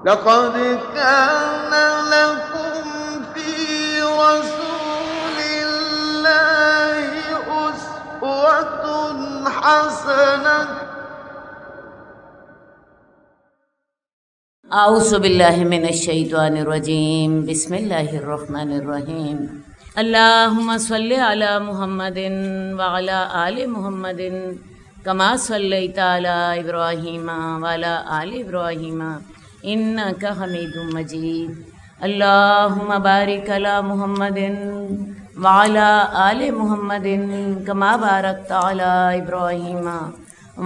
لقد كان لكم في رسول الله أسوة حسنة اعوذ باللہ من الشیطان الرجیم بسم اللہ الرحمن الرحیم اللہم صلی علی محمد وعلی آل محمد کما صلیت علی ابراہیم وعلی آل ابراہیم انک حمید مجید اللہم بارک علی محمد وعلی آل محمد کما بارکت علی ابراہیم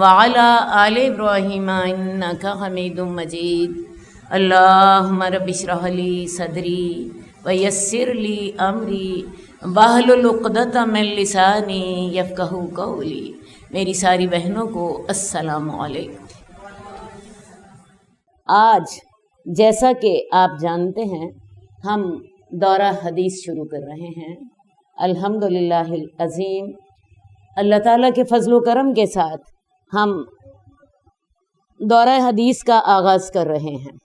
وعلی آل ابراہیم انک حمید مجید اللہم رب اشرح لی صدری ویسر لی امری واحلل عقدۃ من لسانی یفقہوا قولی۔ میری ساری بہنوں کو السلام علیکم۔ آج جیسا کہ آپ جانتے ہیں ہم دورہ حدیث شروع کر رہے ہیں۔ الحمدللہ العظیم، اللہ تعالیٰ کے فضل و کرم کے ساتھ ہم دورہ حدیث کا آغاز کر رہے ہیں۔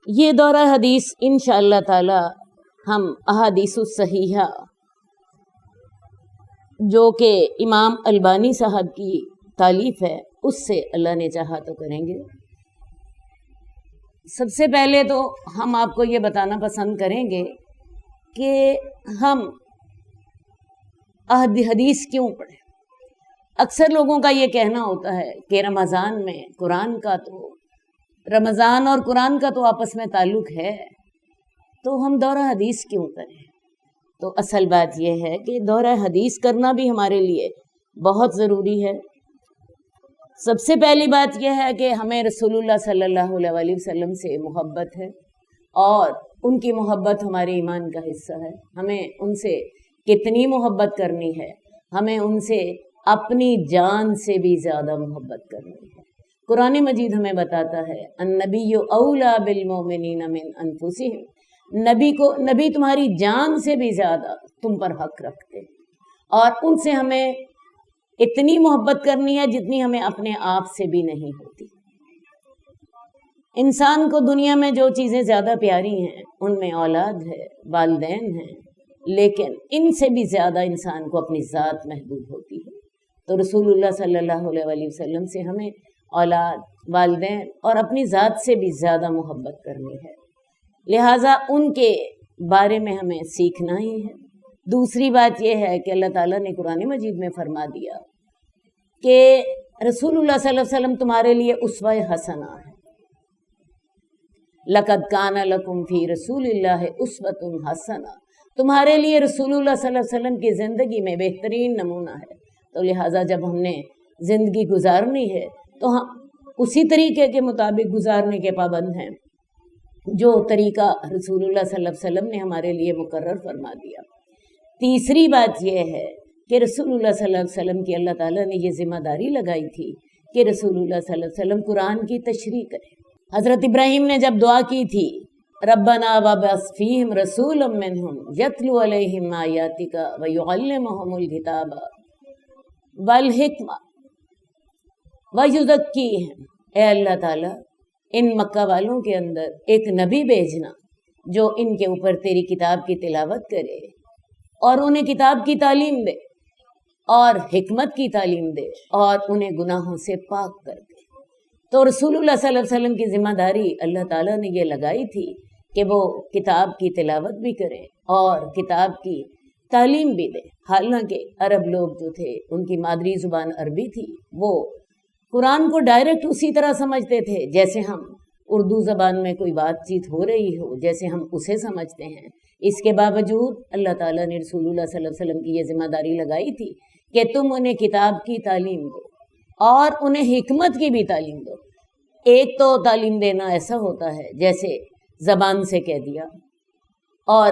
یہ دورہ حدیث انشاءاللہ تعالی ہم احادیث الصحیحہ جو کہ امام البانی صاحب کی تالیف ہے اس سے اللہ نے چاہا تو کریں گے۔ سب سے پہلے تو ہم آپ کو یہ بتانا پسند کریں گے کہ ہم حدیث کیوں پڑھیں۔ اکثر لوگوں کا یہ کہنا ہوتا ہے کہ رمضان میں رمضان اور قرآن کا تو آپس میں تعلق ہے، تو ہم دورہ حدیث کیوں کریں؟ تو اصل بات یہ ہے کہ دورہ حدیث کرنا بھی ہمارے لیے بہت ضروری ہے۔ سب سے پہلی بات یہ ہے کہ ہمیں رسول اللہ صلی اللہ علیہ وسلم سے محبت ہے، اور ان کی محبت ہمارے ایمان کا حصہ ہے۔ ہمیں ان سے کتنی محبت کرنی ہے؟ ہمیں ان سے اپنی جان سے بھی زیادہ محبت کرنی ہے۔ قرآن مجید ہمیں بتاتا ہے النبی اولیٰ بالمؤمنین من انفسہم، نبی تمہاری جان سے بھی زیادہ تم پر حق رکھتے، اور ان سے ہمیں اتنی محبت کرنی ہے جتنی ہمیں اپنے آپ سے بھی نہیں ہوتی۔ انسان کو دنیا میں جو چیزیں زیادہ پیاری ہیں ان میں اولاد ہے، والدین ہیں، لیکن ان سے بھی زیادہ انسان کو اپنی ذات محبوب ہوتی ہے۔ تو رسول اللہ صلی اللہ علیہ وسلم سے ہمیں اولاد، والدین اور اپنی ذات سے بھی زیادہ محبت کرنی ہے، لہٰذا ان کے بارے میں ہمیں سیکھنا ہی ہے۔ دوسری بات یہ ہے کہ اللہ تعالیٰ نے قرآن مجید میں فرما دیا کہ رسول اللہ صلی اللہ علیہ وسلم تمہارے لیے اسوہ حسنہ ہے۔ لقد کان لکم فی رسول اللہ اسوۃ حسنہ، تمہارے لیے رسول اللہ صلی اللہ علیہ وسلم کی زندگی میں بہترین نمونہ ہے۔ تو لہٰذا جب ہم نے زندگی گزارنی ہے تو ہم اسی طریقے کے مطابق گزارنے کے پابند ہیں جو طریقہ رسول اللہ صلی اللہ علیہ وسلم نے ہمارے لیے مقرر فرما دیا۔ تیسری بات یہ ہے کہ رسول اللہ صلی اللہ علیہ وسلم کی اللہ تعالیٰ نے یہ ذمہ داری لگائی تھی کہ رسول اللہ صلی اللہ علیہ وسلم قرآن کی تشریح کرے۔ حضرت ابراہیم نے جب دعا کی تھی ربنا وابعث فیہم رسولا منہم یتلو علیہم آیاتک ویعلمہم الکتاب والحکمہ ویزکیہم، اے اللہ تعالیٰ ان مکہ والوں کے اندر ایک نبی بھیجنا جو ان کے اوپر تیری کتاب کی تلاوت کرے اور انہیں کتاب کی تعلیم دے اور حکمت کی تعلیم دے اور انہیں گناہوں سے پاک کر دے۔ تو رسول اللہ صلی اللہ علیہ وسلم کی ذمہ داری اللہ تعالیٰ نے یہ لگائی تھی کہ وہ کتاب کی تلاوت بھی کریں اور کتاب کی تعلیم بھی دیں۔ حالانکہ عرب لوگ جو تھے ان کی مادری زبان عربی تھی، وہ قرآن کو ڈائریکٹ اسی طرح سمجھتے تھے جیسے ہم اردو زبان میں کوئی بات چیت ہو رہی ہو، جیسے ہم اسے سمجھتے ہیں۔ اس کے باوجود اللہ تعالیٰ نے رسول اللہ صلی اللہ علیہ وسلم کی یہ ذمہ داری لگائی تھی کہ تم انہیں کتاب کی تعلیم دو اور انہیں حکمت کی بھی تعلیم دو۔ ایک تو تعلیم دینا ایسا ہوتا ہے جیسے زبان سے کہہ دیا، اور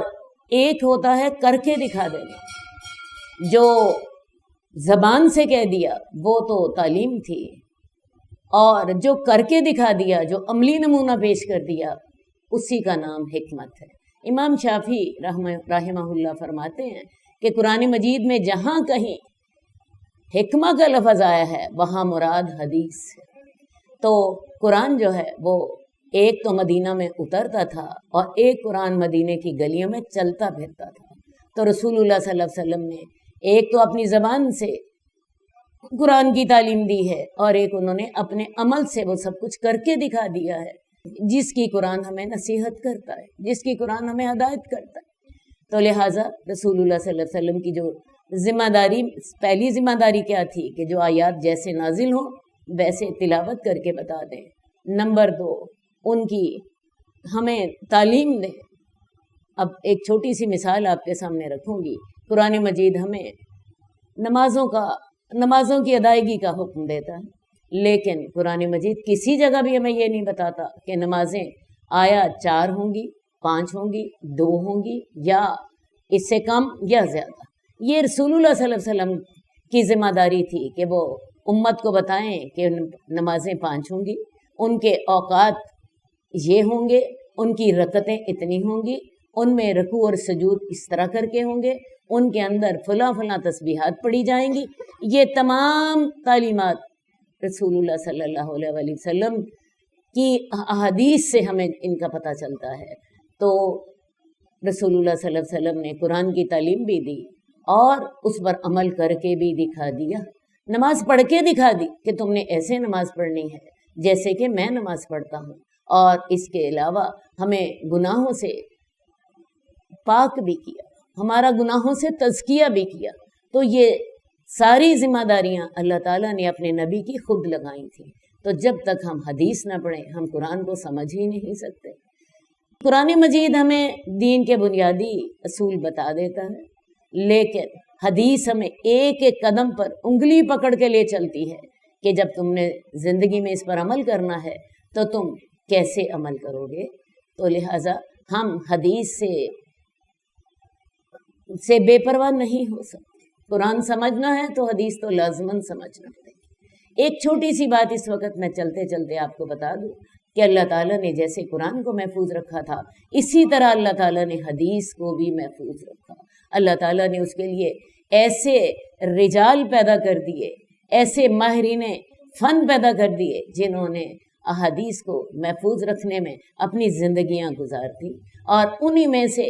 ایک ہوتا ہے کر کے دکھا دینا۔ جو زبان سے کہہ دیا وہ تو تعلیم تھی، اور جو کر کے دکھا دیا، جو عملی نمونہ پیش کر دیا، اسی کا نام حکمت ہے۔ امام شافعی رحمہ اللہ فرماتے ہیں کہ قرآن مجید میں جہاں کہیں حکمہ کا لفظ آیا ہے وہاں مراد حدیث ہے۔ تو قرآن جو ہے وہ ایک تو مدینہ میں اترتا تھا اور ایک قرآن مدینے کی گلیوں میں چلتا پھرتا تھا۔ تو رسول اللہ صلی اللہ علیہ وسلم نے ایک تو اپنی زبان سے قرآن کی تعلیم دی ہے اور ایک انہوں نے اپنے عمل سے وہ سب کچھ کر کے دکھا دیا ہے، جس کی قرآن ہمیں نصیحت کرتا ہے، جس کی قرآن ہمیں ہدایت کرتا ہے۔ تو لہٰذا رسول اللہ صلی اللہ علیہ وسلم کی جو ذمہ داری، پہلی ذمہ داری کیا تھی کہ جو آیات جیسے نازل ہوں ویسے تلاوت کر کے بتا دیں۔ نمبر 2، ان کی ہمیں تعلیم دیں۔ اب ایک چھوٹی سی مثال آپ کے سامنے رکھوں گی۔ قرآن مجید ہمیں نمازوں کی ادائیگی کا حکم دیتا ہے، لیکن قرآن مجید کسی جگہ بھی ہمیں یہ نہیں بتاتا کہ نمازیں آیا 4 ہوں گی، 5 ہوں گی، 2 ہوں گی یا اس سے کم یا زیادہ۔ یہ رسول اللہ صلی اللہ علیہ وسلم کی ذمہ داری تھی کہ وہ امت کو بتائیں کہ نمازیں 5 ہوں گی، ان کے اوقات یہ ہوں گے، ان کی رکعتیں اتنی ہوں گی، ان میں رکوع اور سجود اس طرح کر کے ہوں گے، ان کے اندر فلاں تسبیحات پڑھی جائیں گی۔ یہ تمام تعلیمات رسول اللہ صلی اللہ علیہ وسلم کی احادیث سے ہمیں ان کا پتہ چلتا ہے۔ تو رسول اللہ صلی اللہ علیہ وسلم نے قرآن کی تعلیم بھی دی اور اس پر عمل کر کے بھی دکھا دیا۔ نماز پڑھ کے دکھا دی کہ تم نے ایسے نماز پڑھنی ہے جیسے کہ میں نماز پڑھتا ہوں، اور اس کے علاوہ ہمیں گناہوں سے پاک بھی کیا، ہمارا گناہوں سے تزکیہ بھی کیا۔ تو یہ ساری ذمہ داریاں اللہ تعالیٰ نے اپنے نبی کی خود لگائی تھیں۔ تو جب تک ہم حدیث نہ پڑھیں ہم قرآن کو سمجھ ہی نہیں سکتے۔ قرآن مجید ہمیں دین کے بنیادی اصول بتا دیتا ہے، لیکن حدیث ہمیں ایک ایک قدم پر انگلی پکڑ کے لے چلتی ہے کہ جب تم نے زندگی میں اس پر عمل کرنا ہے تو تم کیسے عمل کرو گے۔ تو لہٰذا ہم حدیث سے بے پرواہ نہیں ہو سکتے۔ قرآن سمجھنا ہے تو حدیث تو لازماً سمجھنا پڑے گی۔ ایک چھوٹی سی بات اس وقت میں چلتے چلتے آپ کو بتا دوں کہ اللہ تعالیٰ نے جیسے قرآن کو محفوظ رکھا تھا، اسی طرح اللہ تعالیٰ نے حدیث کو بھی محفوظ رکھا۔ اللہ تعالیٰ نے اس کے لیے ایسے رجال پیدا کر دیے، ایسے ماہرین فن پیدا کر دیے جنہوں نے احادیث کو محفوظ رکھنے میں اپنی زندگیاں گزار دی۔ اور انہی میں سے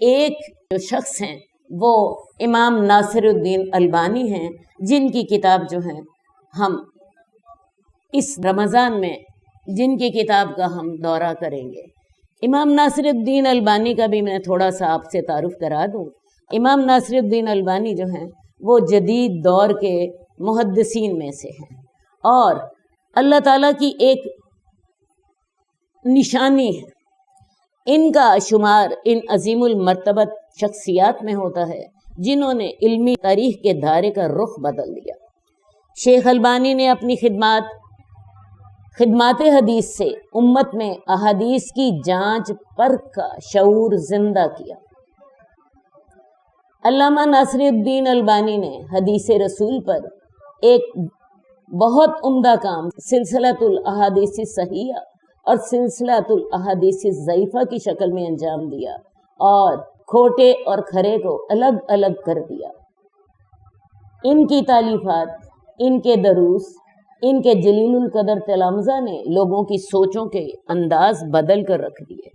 ایک جو شخص ہیں وہ امام ناصر الدین البانی ہیں، جن کی کتاب جو ہے ہم اس رمضان میں جن کی کتاب کا ہم دورہ کریں گے۔ امام ناصر الدین البانی کا بھی میں تھوڑا سا آپ سے تعارف کرا دوں۔ امام ناصر الدین البانی جو ہیں وہ جدید دور کے محدثین میں سے ہیں، اور اللہ تعالیٰ کی ایک نشانی ہے، ان کا شمار ان عظیم المرتبت شخصیات میں ہوتا ہے جنہوں نے علمی تاریخ کے دائرے کا رخ بدل دیا۔ شیخ البانی نے اپنی خدمات حدیث سے امت میں احادیث کی جانچ پرکھ کا شعور زندہ کیا۔ علامہ ناصر الدین البانی نے حدیث رسول پر ایک بہت عمدہ کام سلسلۃ الاحادیث الصحیحہ اور سلسلۃ الاحادیث الضعیفہ کی شکل میں انجام دیا اور کھوٹے اور کھرے کو الگ الگ کر دیا۔ ان کی تالیفات، ان کے دروس، ان کے جلیل القدر تلامذہ نے لوگوں کی سوچوں کے انداز بدل کر رکھ دیے۔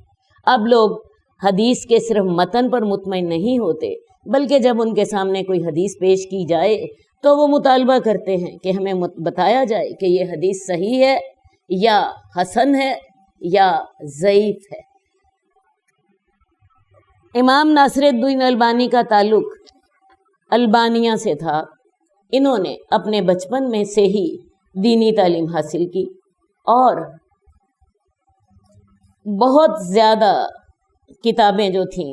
اب لوگ حدیث کے صرف متن پر مطمئن نہیں ہوتے، بلکہ جب ان کے سامنے کوئی حدیث پیش کی جائے تو وہ مطالبہ کرتے ہیں کہ ہمیں بتایا جائے کہ یہ حدیث صحیح ہے یا حسن ہے یا ضعیف ہے۔ امام ناصر الدین البانی کا تعلق البانیہ سے تھا۔ انہوں نے اپنے بچپن میں سے ہی دینی تعلیم حاصل کی اور بہت زیادہ کتابیں جو تھیں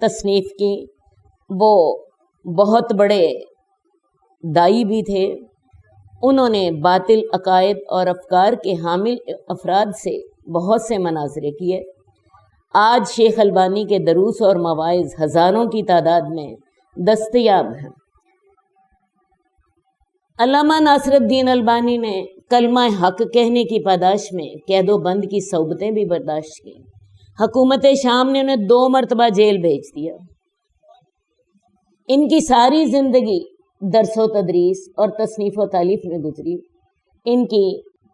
تصنیف کی۔ وہ بہت بڑے دائی بھی تھے۔ انہوں نے باطل عقائد اور افکار کے حامل افراد سے بہت سے مناظرے کیے۔ آج شیخ البانی کے دروس اور مواعظ ہزاروں کی تعداد میں دستیاب ہیں۔ علامہ ناصر الدین البانی نے کلمہ حق کہنے کی پاداش میں قید و بند کی صعوبتیں بھی برداشت کی۔ حکومت شام نے انہیں 2 مرتبہ جیل بھیج دیا۔ ان کی ساری زندگی درس و تدریس اور تصنیف و تالیف میں گزری۔ ان کی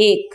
1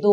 2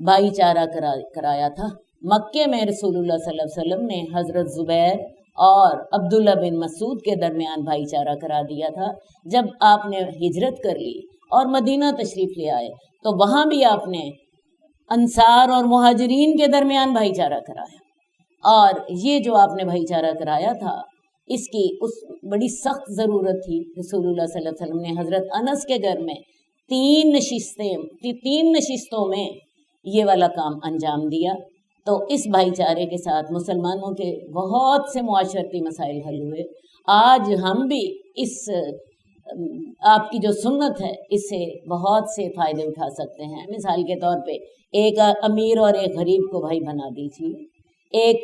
بھائی چارہ کرایا تھا۔ مکے میں رسولullah صلی اللہ علیہ وسلم نے حضرت زبیر اور عبداللہ بن مسعود کے درمیان بھائی چارہ کرا دیا تھا۔ جب آپ نے ہجرت کر لی اور مدینہ تشریف لے آئے تو وہاں بھی آپ نے انصار اور مہاجرین کے درمیان بھائی چارہ کرایا، اور یہ جو آپ نے بھائی چارہ کرایا تھا اس کی بڑی سخت ضرورت تھی۔ رسولullah صلی اللہ علیہ وسلم نے حضرت انس کے گھر میں 3 نشستوں میں یہ والا کام انجام دیا۔ تو اس بھائی چارے کے ساتھ مسلمانوں کے بہت سے معاشرتی مسائل حل ہوئے۔ آج ہم بھی اس آپ کی جو سنت ہے اس سے بہت سے فائدے اٹھا سکتے ہیں۔ مثال کے طور پہ ایک امیر اور ایک غریب کو بھائی بنا دیجیے، ایک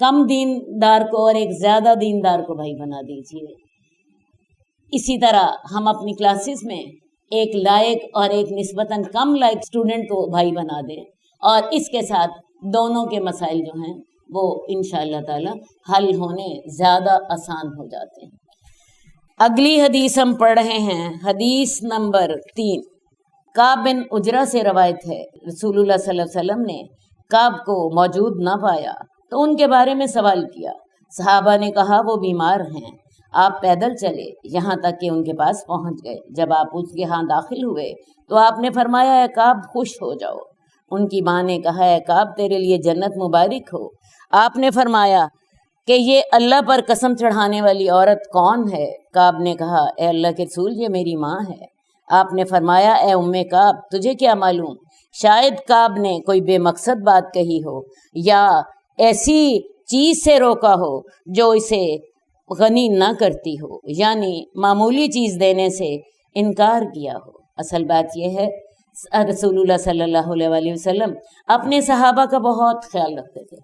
کم دیندار کو اور ایک زیادہ دیندار کو بھائی بنا دیجیے۔ اسی طرح ہم اپنی کلاسز میں ایک لائق اور ایک نسبتاً کم لائق اسٹوڈنٹ کو بھائی بنا دیں، اور اس کے ساتھ دونوں کے مسائل جو ہیں وہ انشاءاللہ تعالی حل ہونے زیادہ آسان ہو جاتے ہیں۔ اگلی حدیث ہم پڑھ رہے ہیں، حدیث نمبر 3۔ کعب بن عجرہ سے روایت ہے، رسولullah صلی اللہ علیہ وسلم نے کعب کو موجود نہ پایا تو ان کے بارے میں سوال کیا۔ صحابہ نے کہا وہ بیمار ہیں۔ آپ پیدل چلے یہاں تک کہ ان کے پاس پہنچ گئے۔ جب آپ اس کے ہاں داخل ہوئے تو آپ نے فرمایا اے کعب خوش ہو جاؤ۔ ان کی ماں نے کہا اے کعب تیرے لیے جنت مبارک ہو۔ آپ نے فرمایا کہ یہ اللہ پر قسم چڑھانے والی عورت کون ہے؟ کعب نے کہا اے اللہ کے رسول یہ میری ماں ہے۔ آپ نے فرمایا اے ام کعب تجھے کیا معلوم، شاید کعب نے کوئی بے مقصد بات کہی ہو یا ایسی چیز سے روکا ہو جو اسے غنی نہ کرتی ہو، یعنی معمولی چیز دینے سے انکار کیا ہو۔ اصل بات یہ ہے رسولullah صلی اللہ علیہ وسلم اپنے صحابہ کا بہت خیال رکھتے تھے۔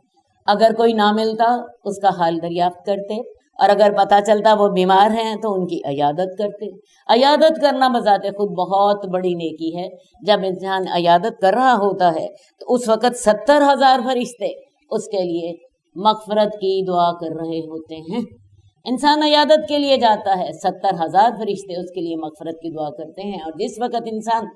اگر کوئی نہ ملتا اس کا حال دریافت کرتے، اور اگر پتہ چلتا وہ بیمار ہیں تو ان کی عیادت کرتے۔ عیادت کرنا بذات خود بہت بڑی نیکی ہے۔ جب انسان عیادت کر رہا ہوتا ہے تو اس وقت 70,000 فرشتے اس کے لیے مغفرت کی دعا کر رہے ہوتے ہیں۔ انسان عیادت کے لیے جاتا ہے، 70,000 فرشتے اس کے لیے مغفرت کی دعا کرتے ہیں، اور جس وقت انسان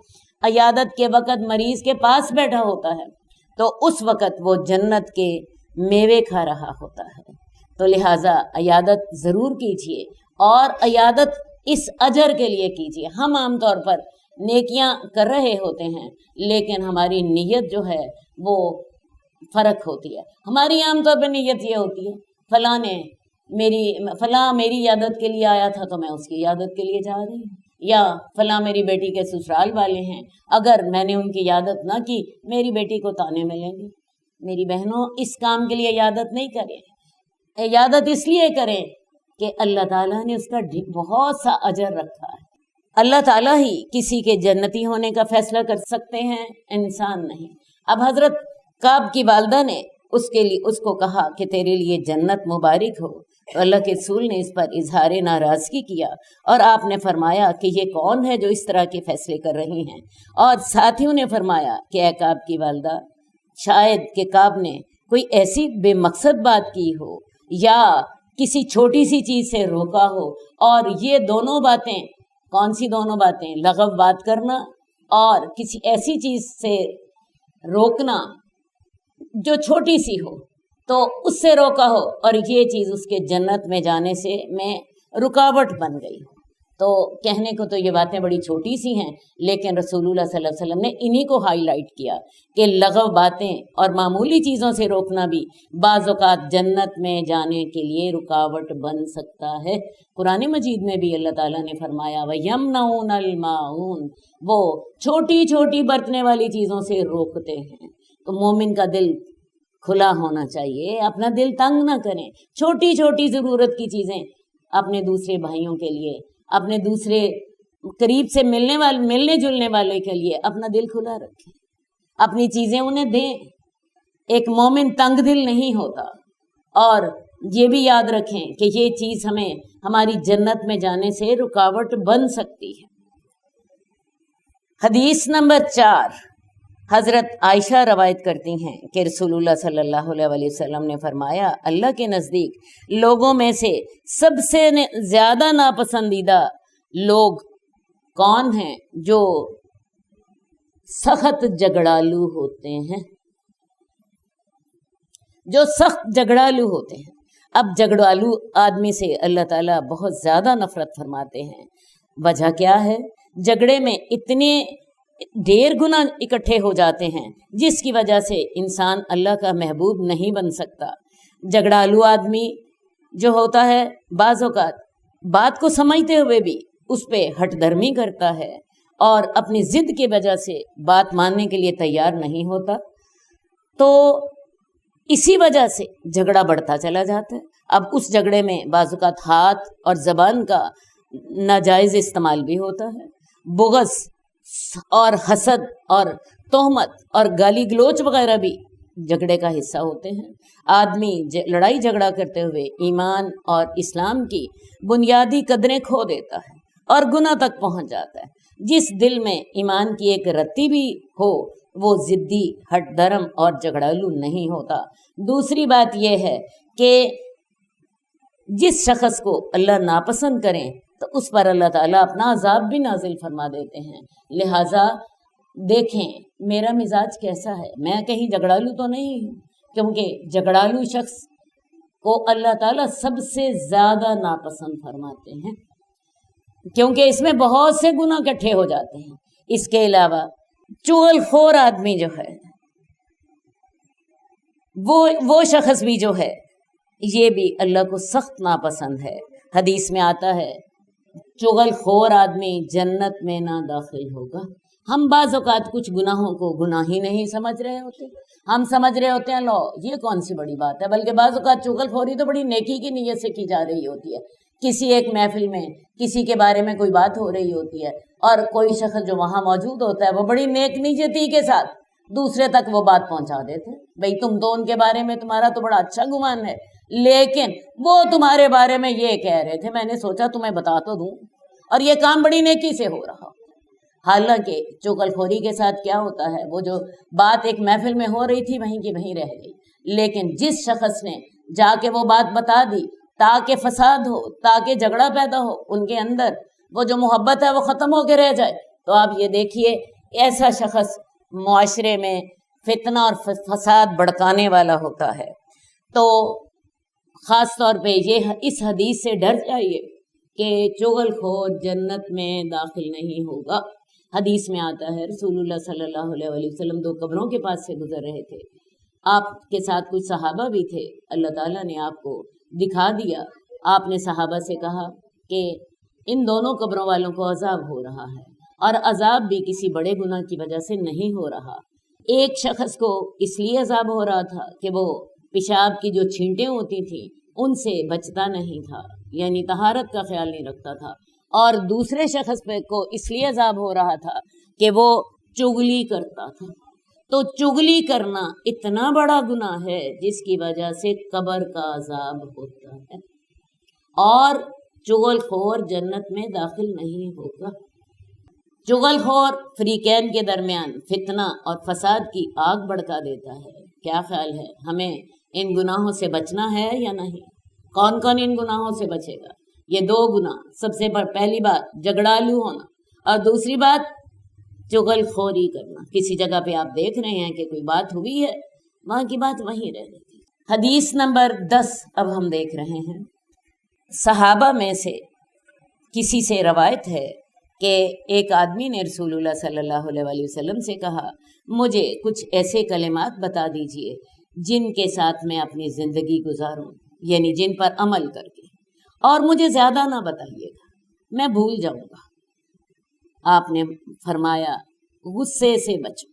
عیادت کے وقت مریض کے پاس بیٹھا ہوتا ہے تو اس وقت وہ جنت کے میوے کھا رہا ہوتا ہے۔ تو لہٰذا عیادت ضرور کیجیے، اور عیادت اس اجر کے لیے کیجیے۔ ہم عام طور پر نیکیاں کر رہے ہوتے ہیں لیکن ہماری نیت جو ہے وہ فرق ہوتی ہے۔ ہماری عام طور پر نیت یہ ہوتی ہے فلاں میری عیادت کے لیے آیا تھا تو میں اس کی عیادت کے لیے جا رہی ہوں، یا فلاں میری بیٹی کے سسرال والے ہیں، اگر میں نے ان کی عیادت نہ کی میری بیٹی کو تانے ملیں گے۔ میری بہنوں اس کام کے لیے عیادت نہیں کریں، عیادت اس لیے کریں کہ اللہ تعالیٰ نے اس کا بہت سا اجر رکھا ہے۔ اللہ تعالیٰ ہی کسی کے جنتی ہونے کا فیصلہ کر سکتے ہیں، انسان نہیں۔ اب حضرت کعب کی والدہ نے اس کو کہا کہ تیرے لیے جنت مبارک ہو، تو اللہ کے رسول نے اس پر اظہار ناراضگی کیا، اور آپ نے فرمایا کہ یہ کون ہے جو اس طرح کے فیصلے کر رہی ہیں؟ اور ساتھیوں نے فرمایا کہ اے کعب کی والدہ، شاید کہ کعب نے کوئی ایسی بے مقصد بات کی ہو یا کسی چھوٹی سی چیز سے روکا ہو، اور یہ دونوں باتیں کون سی دونوں باتیں؟ لغو بات کرنا اور کسی ایسی چیز سے روکنا جو چھوٹی سی ہو تو اس سے روکا ہو، اور یہ چیز اس کے جنت میں جانے سے میں رکاوٹ بن گئی ہو۔ تو کہنے کو تو یہ باتیں بڑی چھوٹی سی ہیں، لیکن رسولullah صلی اللہ علیہ وسلم نے انہی کو ہائی لائٹ کیا کہ لغو باتیں اور معمولی چیزوں سے روکنا بھی بعض اوقات جنت میں جانے کے لیے رکاوٹ بن سکتا ہے۔ قرآن مجید میں بھی اللہ تعالیٰ نے فرمایا وَيَمْنَعُونَ الْمَاعُونَ، وہ چھوٹی چھوٹی برتنے والی چیزوں سے روکتے ہیں۔ تو مومن کا دل کھلا ہونا چاہیے، اپنا دل تنگ نہ کریں۔ چھوٹی چھوٹی ضرورت کی چیزیں اپنے دوسرے بھائیوں کے لیے، اپنے دوسرے قریب سے ملنے جلنے والے کے لیے اپنا دل کھلا رکھیں، اپنی چیزیں انہیں دیں۔ ایک مومن تنگ دل نہیں ہوتا، اور یہ بھی یاد رکھیں کہ یہ چیز ہمیں ہماری جنت میں جانے سے رکاوٹ بن سکتی ہے۔ حدیث نمبر 4، حضرت عائشہ روایت کرتی ہیں کہ رسولullah صلی اللہ علیہ وسلم نے فرمایا اللہ کے نزدیک لوگوں میں سے سب سے زیادہ ناپسندیدہ لوگ کون ہیں؟ جو سخت جگڑالو ہوتے ہیں، جو سخت جگڑالو ہوتے ہیں۔ اب جگڑالو آدمی سے اللہ تعالیٰ بہت زیادہ نفرت فرماتے ہیں۔ وجہ کیا ہے؟ جھگڑے میں اتنے ڈھیر گناہ اکٹھے ہو جاتے ہیں جس کی وجہ سے انسان اللہ کا محبوب نہیں بن سکتا۔ جھگڑالو آدمی جو ہوتا ہے بعض اوقات بات کو سمجھتے ہوئے بھی اس پہ ہٹ درمی کرتا ہے اور اپنی ضد کی وجہ سے بات ماننے کے لیے تیار نہیں ہوتا، تو اسی وجہ سے جھگڑا بڑھتا چلا جاتا ہے۔ اب اس جھگڑے میں بعض اوقات ہاتھ اور زبان کا ناجائز استعمال بھی ہوتا ہے۔ بغض اور حسد اور تہمت اور گالی گلوچ وغیرہ بھی جھگڑے کا حصہ ہوتے ہیں۔ آدمی لڑائی جھگڑا کرتے ہوئے ایمان اور اسلام کی بنیادی قدریں کھو دیتا ہے اور گناہ تک پہنچ جاتا ہے۔ جس دل میں ایمان کی ایک رتی بھی ہو وہ ضدی، ہٹ درم اور جھگڑالو نہیں ہوتا۔ دوسری بات یہ ہے کہ جس شخص کو اللہ ناپسند کریں تو اس پر اللہ تعالیٰ اپنا عذاب بھی نازل فرما دیتے ہیں۔ لہٰذا دیکھیں میرا مزاج کیسا ہے، میں کہیں جھگڑالو تو نہیں ہوں، کیونکہ جھگڑالو شخص کو اللہ تعالیٰ سب سے زیادہ ناپسند فرماتے ہیں، کیونکہ اس میں بہت سے گناہ اکٹھے ہو جاتے ہیں۔ اس کے علاوہ چغل خور آدمی جو ہے وہ شخص بھی جو ہے یہ بھی اللہ کو سخت ناپسند ہے۔ حدیث میں آتا ہے چغل خور آدمی جنت میں نہ داخل ہوگا۔ ہم بعض اوقات کچھ گناہوں کو گناہ ہی نہیں سمجھ رہے ہوتے، ہم سمجھ رہے ہوتے ہیں لو یہ کون سی بڑی بات ہے، بلکہ بعض اوقات چغل خوری تو بڑی نیکی کی نیت سے کی جا رہی ہوتی ہے۔ کسی ایک محفل میں کسی کے بارے میں کوئی بات ہو رہی ہوتی ہے اور کوئی شخص جو وہاں موجود ہوتا ہے وہ بڑی نیک نیتی کے ساتھ دوسرے تک وہ بات پہنچا دیتے ہیں، بھئی تم تو ان کے بارے میں تمہارا تو بڑا اچھا گمان ہے، لیکن وہ تمہارے بارے میں یہ کہہ رہے تھے، میں نے سوچا تمہیں بتا تو دوں، اور یہ کام بڑی نیکی سے ہو رہا۔ حالانکہ چغل خوری کے ساتھ کیا ہوتا ہے، وہ جو بات ایک محفل میں ہو رہی تھی وہیں کی وہیں رہ گئی، لیکن جس شخص نے جا کے وہ بات بتا دی تاکہ فساد ہو، تاکہ جھگڑا پیدا ہو، ان کے اندر وہ جو محبت ہے وہ ختم ہو کے رہ جائے، تو آپ یہ دیکھیے ایسا شخص معاشرے میں فتنہ اور فساد بھڑکانے والا ہوتا ہے۔ تو خاص طور پہ یہ اس حدیث سے ڈر جائیے کہ چغل خور جنت میں داخل نہیں ہوگا۔ حدیث میں آتا ہے رسول اللہ صلی اللہ علیہ وسلم 2 قبروں کے پاس سے گزر رہے تھے، آپ کے ساتھ کچھ صحابہ بھی تھے، اللہ تعالیٰ نے آپ کو دکھا دیا۔ آپ نے صحابہ سے کہا کہ ان دونوں قبروں والوں کو عذاب ہو رہا ہے، اور عذاب بھی کسی بڑے گناہ کی وجہ سے نہیں ہو رہا۔ ایک شخص کو اس لیے عذاب ہو رہا تھا کہ وہ پیشاب کی جو چھینٹیں ہوتی تھیں ان سے بچتا نہیں تھا، یعنی طہارت کا خیال نہیں رکھتا تھا، اور دوسرے شخص پہ کو اس لیے عذاب ہو رہا تھا کہ وہ چغلی کرتا تھا۔ تو چغلی کرنا اتنا بڑا گناہ ہے جس کی وجہ سے قبر کا عذاب ہوتا ہے، اور چغل خور جنت میں داخل نہیں ہوگا۔ چغل خور فریقین کے درمیان فتنہ اور فساد کی آگ بھڑکا دیتا ہے۔ کیا خیال ہے ہمیں ان گناہوں سے بچنا ہے یا نہیں؟ کون کون ان گناہوں سے بچے گا؟ یہ 2 گناہ، سب سے پہلی بات جھگڑالو ہونا، اور دوسری بات چغل خوری کرنا۔ کسی جگہ پہ آپ دیکھ رہے ہیں کہ کوئی بات ہوئی ہے، وہاں کی بات وہیں رہ جاتی ہے۔ حدیث نمبر 10 اب ہم دیکھ رہے ہیں۔ صحابہ میں سے کسی سے روایت ہے کہ ایک آدمی نے رسول اللہ صلی اللہ علیہ وسلم سے کہا مجھے کچھ ایسے کلمات بتا دیجئے جن کے ساتھ میں اپنی زندگی گزاروں، یعنی جن پر عمل کر کے، اور مجھے زیادہ نہ بتائیے گا، میں بھول جاؤں گا۔ آپ نے فرمایا غصے سے بچو۔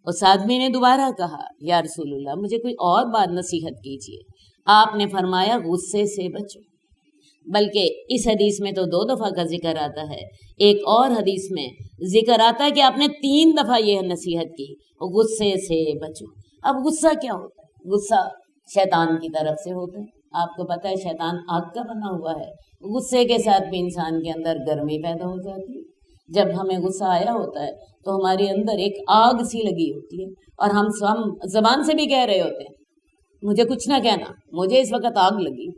اس آدمی نے دوبارہ کہا یا رسول اللہ مجھے کوئی اور بات نصیحت کیجیے۔ آپ نے فرمایا غصے سے بچو۔ بلکہ اس حدیث میں تو 2 دفعہ کا ذکر آتا ہے، ایک اور حدیث میں ذکر آتا ہے کہ آپ نے 3 دفعہ یہ نصیحت کی غصے سے بچو۔ اب غصہ کیا ہوتا ہے؟ غصہ شیطان کی طرف سے ہوتا ہے۔ آپ کو پتہ ہے شیطان آگ کا بنا ہوا ہے، غصے کے ساتھ بھی انسان کے اندر گرمی پیدا ہو جاتی ہے۔ جب ہمیں غصہ آیا ہوتا ہے تو ہمارے اندر ایک آگ سی لگی ہوتی ہے، اور ہم زبان سے بھی کہہ رہے ہوتے ہیں مجھے کچھ نہ کہنا، مجھے اس وقت آگ لگی۔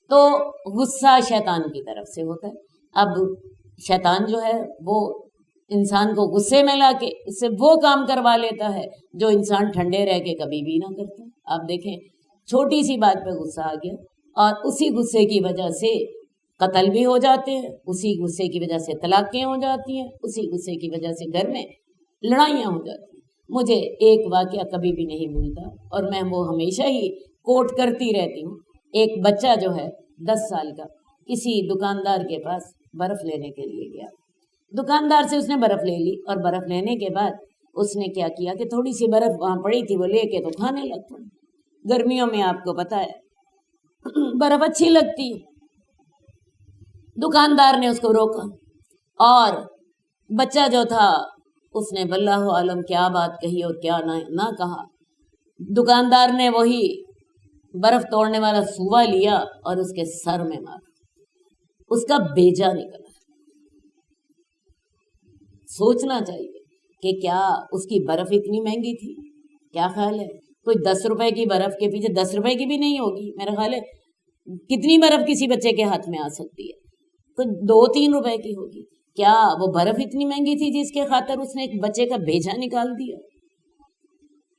تو غصہ شیطان کی طرف سے ہوتا ہے۔ اب شیطان جو ہے وہ انسان کو غصے میں لا کے اس سے وہ کام کروا لیتا ہے جو انسان ٹھنڈے رہ کے کبھی بھی نہ کرتا۔ آپ دیکھیں چھوٹی سی بات پہ غصہ آ گیا اور اسی غصے کی وجہ سے قتل بھی ہو جاتے ہیں، اسی غصے کی وجہ سے طلاقیں ہو جاتی ہیں، اسی غصے کی وجہ سے گھر میں لڑائیاں ہو جاتی ہیں۔ مجھے ایک واقعہ کبھی بھی نہیں بھولتا اور میں وہ ہمیشہ ہی کوٹ کرتی رہتی ہوں۔ ایک بچہ جو ہے 10 سال کا کسی دکاندار کے پاس برف لینے کے لیے گیا، دکاندار سے اس نے برف لے لی اور برف لینے کے بعد اس نے کیا کیا کہ تھوڑی سی برف وہاں پڑی تھی وہ لے کے تو کھانے لگ پڑا۔ گرمیوں میں آپ کو پتہ ہے برف اچھی لگتی ہے، دکاندار نے اس کو روکا اور بچہ جو تھا اس نے واللہ عالم کیا بات کہی اور کیا نہ کہا۔ دکاندار نے وہی برف توڑنے والا سوا لیا اور اس کے سر میں مارا، اس کا بیجا نکلا۔ سوچنا چاہیے کہ کیا اس کی برف اتنی مہنگی تھی؟ کیا خیال ہے؟ کوئی 10 روپے کی برف کے پیچھے 10 روپے کی بھی نہیں ہوگی، میرا خیال ہے کتنی برف کسی بچے کے ہاتھ میں آ سکتی ہے؟ کوئی 2-3 روپے کی ہوگی۔ کیا وہ برف اتنی مہنگی تھی جس کے خاطر اس نے ایک بچے کا بیجا نکال دیا؟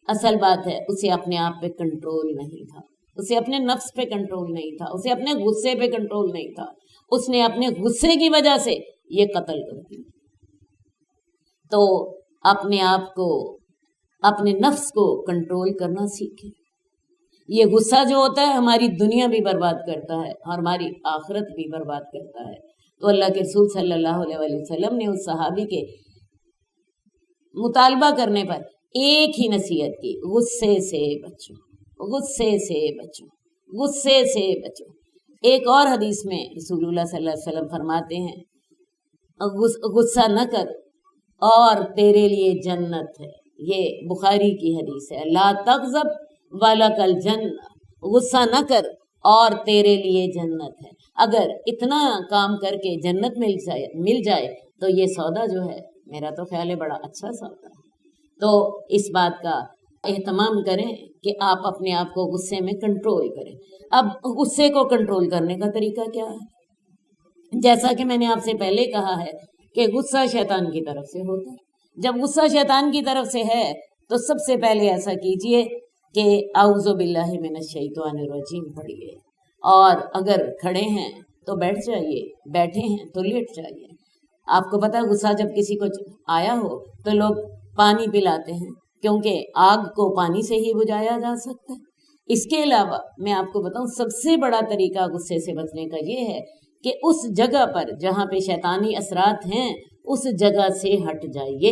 اصل بات ہے اسے اپنے آپ پہ کنٹرول نہیں تھا، اسے اپنے نفس پہ کنٹرول نہیں تھا، اسے اپنے غصے پہ کنٹرول نہیں تھا، اس نے اپنے غصے کی وجہ سے یہ قتل کر دیا۔ تو اپنے آپ کو، اپنے نفس کو کنٹرول کرنا سیکھیں۔ یہ غصہ جو ہوتا ہے ہماری دنیا بھی برباد کرتا ہے اور ہماری آخرت بھی برباد کرتا ہے۔ تو اللہ کے رسول صلی اللہ علیہ وآلہ وسلم نے اس صحابی کے مطالبہ کرنے پر ایک ہی نصیحت کی، غصے سے بچو، غصے سے بچو، غصے سے بچو۔ ایک اور حدیث میں رسول اللہ صلی اللہ علیہ وسلم فرماتے ہیں غصہ نہ کر اور تیرے لیے جنت ہے۔ یہ بخاری کی حدیث ہے، لا تغضب ولک الجنہ، غصہ نہ کر اور تیرے لیے جنت ہے۔ اگر اتنا کام کر کے جنت مل جائے تو یہ سودا جو ہے میرا تو خیال ہے بڑا اچھا سودا ہے۔ تو اس بات کا اہتمام کریں کہ آپ اپنے آپ کو غصے میں کنٹرول کریں۔ اب غصے کو کنٹرول کرنے کا طریقہ کیا ہے؟ جیسا کہ میں نے آپ سے پہلے کہا ہے کہ غصہ شیطان کی طرف سے ہوتا ہے۔ جب غصہ شیطان کی طرف سے ہے تو سب سے پہلے ایسا کیجئے کہ اعوذ باللہ من الشیطان الرجیم پڑھیے، اور اگر کھڑے ہیں تو بیٹھ جائیے، بیٹھے ہیں تو لیٹ جائیے۔ آپ کو پتہ ہے غصہ جب کسی کو آیا ہو تو لوگ پانی پلاتے ہیں، کیونکہ آگ کو پانی سے ہی بجھایا جا سکتا ہے۔ اس کے علاوہ میں آپ کو بتاؤں سب سے بڑا طریقہ غصے سے بچنے کا یہ ہے کہ اس جگہ پر جہاں پہ شیطانی اثرات ہیں اس جگہ سے ہٹ جائیے۔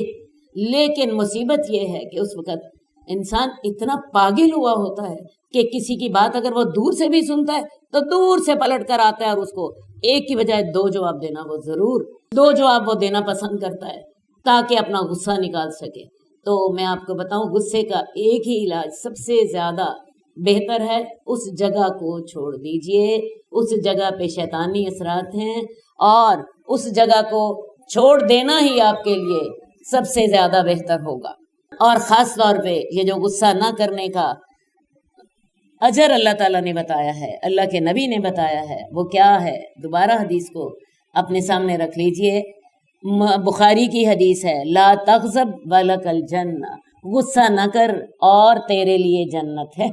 لیکن مصیبت یہ ہے کہ اس وقت انسان اتنا پاگل ہوا ہوتا ہے کہ کسی کی بات اگر وہ دور سے بھی سنتا ہے تو دور سے پلٹ کر آتا ہے اور اس کو ایک کی بجائے 2 جواب دینا، وہ ضرور 2 جواب وہ دینا پسند کرتا ہے تاکہ اپنا غصہ نکال سکے۔ تو میں آپ کو بتاؤں غصے کا ایک ہی علاج سب سے زیادہ بہتر ہے، اس جگہ کو چھوڑ دیجئے۔ اس جگہ پہ شیطانی اثرات ہیں اور اس جگہ کو چھوڑ دینا ہی آپ کے لیے سب سے زیادہ بہتر ہوگا۔ اور خاص طور پہ یہ جو غصہ نہ کرنے کا اجر اللہ تعالیٰ نے بتایا ہے، اللہ کے نبی نے بتایا ہے، وہ کیا ہے؟ دوبارہ حدیث کو اپنے سامنے رکھ لیجئے۔ بخاری کی حدیث ہے، لا تغضب ولک الجنہ، غصہ نہ کر اور تیرے لیے جنت ہے۔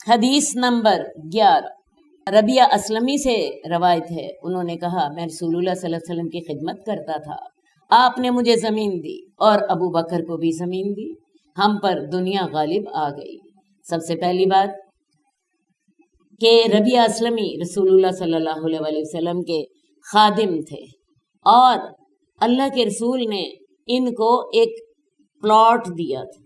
حدیث نمبر 11 ربیہ اسلمی سے روایت ہے، انہوں نے کہا میں رسول اللہ صلی اللہ علیہ وسلم کی خدمت کرتا تھا، آپ نے مجھے زمین دی اور ابو بکر کو بھی زمین دی، ہم پر دنیا غالب آ گئی۔ سب سے پہلی بات کہ ربیہ اسلمی رسول اللہ صلی اللہ علیہ وآلہ وسلم کے خادم تھے اور اللہ کے رسول نے ان کو ایک پلاٹ دیا تھا،